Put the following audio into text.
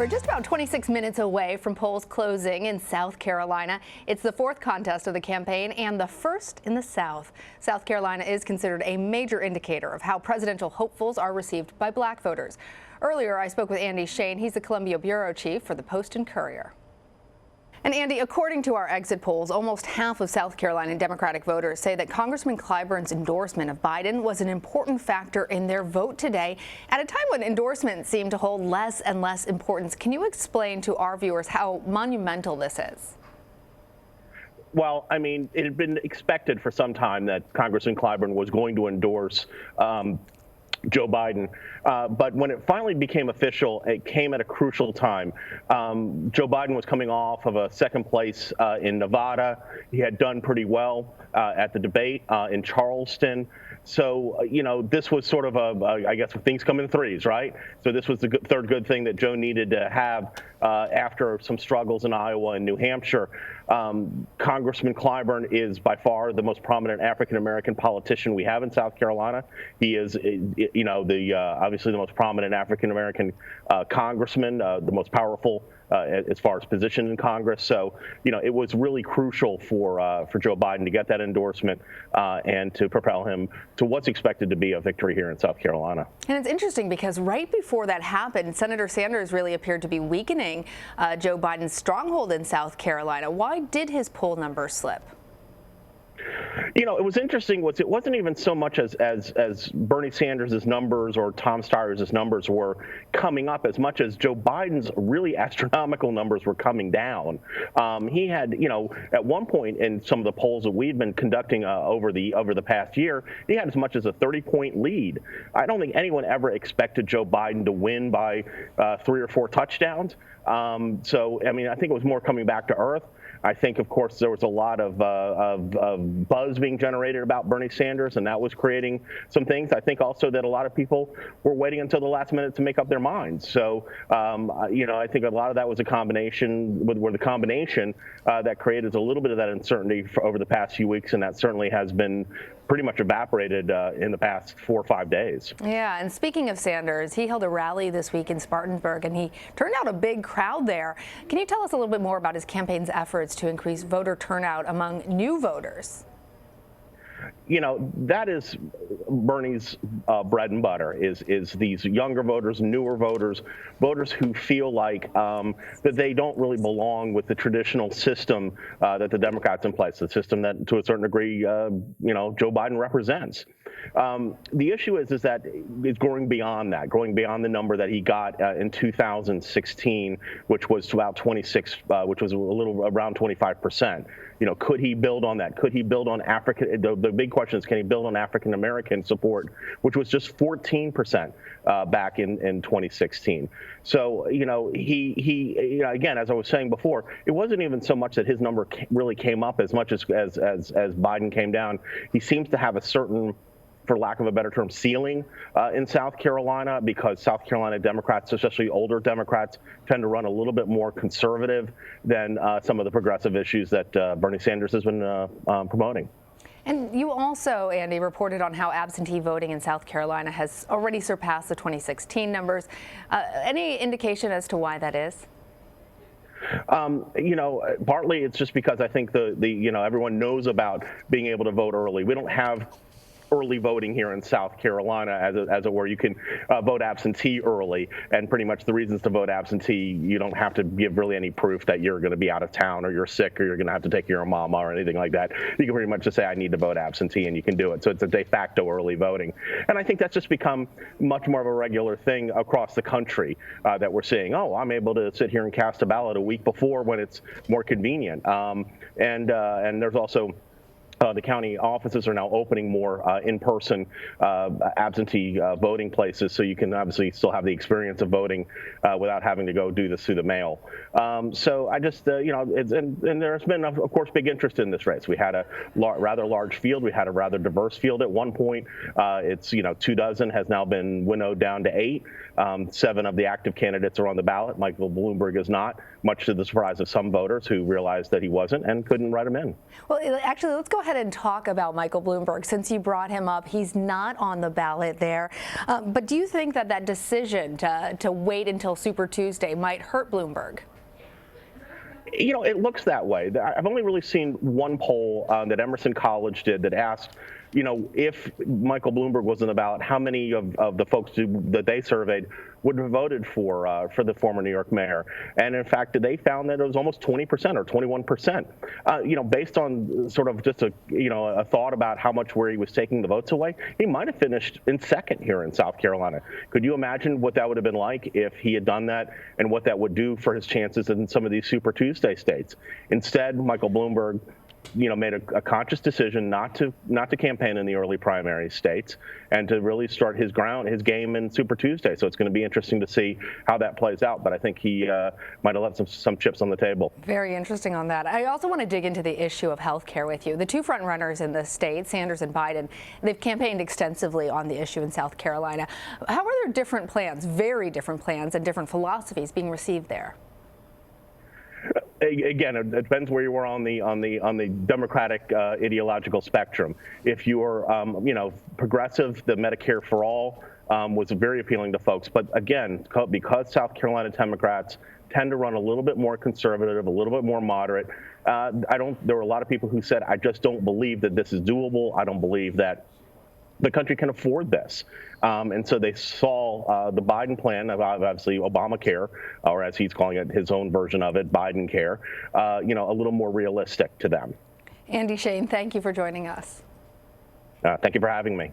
We're just about 26 minutes away from polls closing in South Carolina. It's the fourth contest of the campaign and the first in the South. South Carolina is considered a major indicator of how presidential hopefuls are received by black voters. Earlier, I spoke with Andy Shain. He's the Columbia bureau chief for the Post and Courier. And Andy, according to our exit polls, almost half of South Carolina Democratic voters say that Congressman Clyburn's endorsement of Biden was an important factor in their vote today at a time when endorsements seem to hold less and less importance. Can you explain to our viewers how monumental this is? Well, I mean, it had been expected for some time that Congressman Clyburn was going to endorse Joe Biden. But when it finally became official, it came at a crucial time. Joe Biden was coming off of a second place in Nevada. He had done pretty well at the debate in Charleston. So, this was sort of I guess things come in threes, right? So this was the third good thing that Joe needed to have after some struggles in Iowa and New Hampshire. Congressman Clyburn is by far the most prominent African-American politician we have in South Carolina. He is, obviously the most prominent African-American congressman, the most powerful as far as position in Congress. So, it was really crucial for Joe Biden to get that endorsement and to propel him to what's expected to be a victory here in South Carolina. And it's interesting because right before that happened, Senator Sanders really appeared to be weakening Joe Biden's stronghold in South Carolina. Why did his poll numbers slip? It was interesting. It wasn't even so much as Bernie Sanders' numbers or Tom Steyer's numbers were coming up as much as Joe Biden's really astronomical numbers were coming down. He had, at one point in some of the polls that we've been conducting over the past year, he had as much as a 30-point lead. I don't think anyone ever expected Joe Biden to win by 3 or 4 touchdowns. So, I mean, I think it was more coming back to earth. I think, of course, there was a lot of buzz being generated about Bernie Sanders, and that was creating some things. I think also that a lot of people were waiting until the last minute to make up their minds. So, I think a lot of that was a combination that created a little bit of that uncertainty over the past few weeks, and that certainly has been pretty much evaporated in the past 4 or 5 days. Yeah, and speaking of Sanders, he held a rally this week in Spartanburg, and he turned out a big crowd there. Can you tell us a little bit more about his campaign's efforts to increase voter turnout among new voters? That is Bernie's bread and butter is these younger voters, newer voters who feel like that they don't really belong with the traditional system that the Democrats in place, the system that to a certain degree, Joe Biden represents. The issue is that it's growing beyond the number that he got in 2016, which was about 26, which was a little around 25%. Could he build on that? Could he build on the big question is, can he build on African-American support, which was just 14% back in 2016. So, he again, as I was saying before, it wasn't even so much that his number really came up as much as Biden came down. He seems to have a certain, for lack of a better term, ceiling in South Carolina, because South Carolina Democrats, especially older Democrats, tend to run a little bit more conservative than some of the progressive issues that Bernie Sanders has been promoting. And you also, Andy, reported on how absentee voting in South Carolina has already surpassed the 2016 numbers. Any indication as to why that is? Partly it's just because I think everyone knows about being able to vote early. We don't have early voting here in South Carolina, as it were. You can vote absentee early, and pretty much the reasons to vote absentee, you don't have to give really any proof that you're going to be out of town or you're sick or you're going to have to take care of mama or anything like that. You can pretty much just say, I need to vote absentee, and you can do it. So it's a de facto early voting. And I think that's just become much more of a regular thing across the country that we're seeing. Oh, I'm able to sit here and cast a ballot a week before when it's more convenient. And there's also the county offices are now opening more in-person absentee voting places, so you can obviously still have the experience of voting without having to go do this through the mail. So I just, and there's been, of course, big interest in this race. We had a rather large field. We had a rather diverse field at one point. It's, 24 has now been winnowed down to 8. 7 of the active candidates are on the ballot. Michael Bloomberg is not, much to the surprise of some voters who realized that he wasn't and couldn't write him in. Well, actually, let's go ahead ahead and talk about Michael Bloomberg since you brought him up. He's not on the ballot there. But do you think that that decision to wait until Super Tuesday might hurt Bloomberg? You know, it looks that way. I've only really seen one poll that Emerson College did that asked, you know, if Michael Bloomberg was on the ballot, how many of the folks that they surveyed would have voted for the former New York mayor. And in fact, they found that it was almost 20% or 21%. You know, based on sort of just a thought about how much where he was taking the votes away, he might have finished in second here in South Carolina. Could you imagine what that would have been like if he had done that and what that would do for his chances in some of these Super Tuesday states? Instead, Michael Bloomberg, you know, made a conscious decision not to campaign in the early primary states and to really start his game in Super Tuesday. So it's going to be interesting to see how that plays out. But I think he might have left some chips on the table. Very interesting on that. I also want to dig into the issue of health care with you. The two front runners in the state, Sanders and Biden, they've campaigned extensively on the issue in South Carolina. How are their different plans, very different plans and different philosophies being received there? Again, it depends where you are on the Democratic ideological spectrum. If you're, you know, progressive, the Medicare for All was very appealing to folks. But again, because South Carolina Democrats tend to run a little bit more conservative, a little bit more moderate, there were a lot of people who said, I just don't believe that this is doable. I don't believe that the country can afford this. And so they saw the Biden plan of obviously Obamacare, or as he's calling it, his own version of it, Biden Care, you know, a little more realistic to them. Shain, thank you for joining us. Thank you for having me.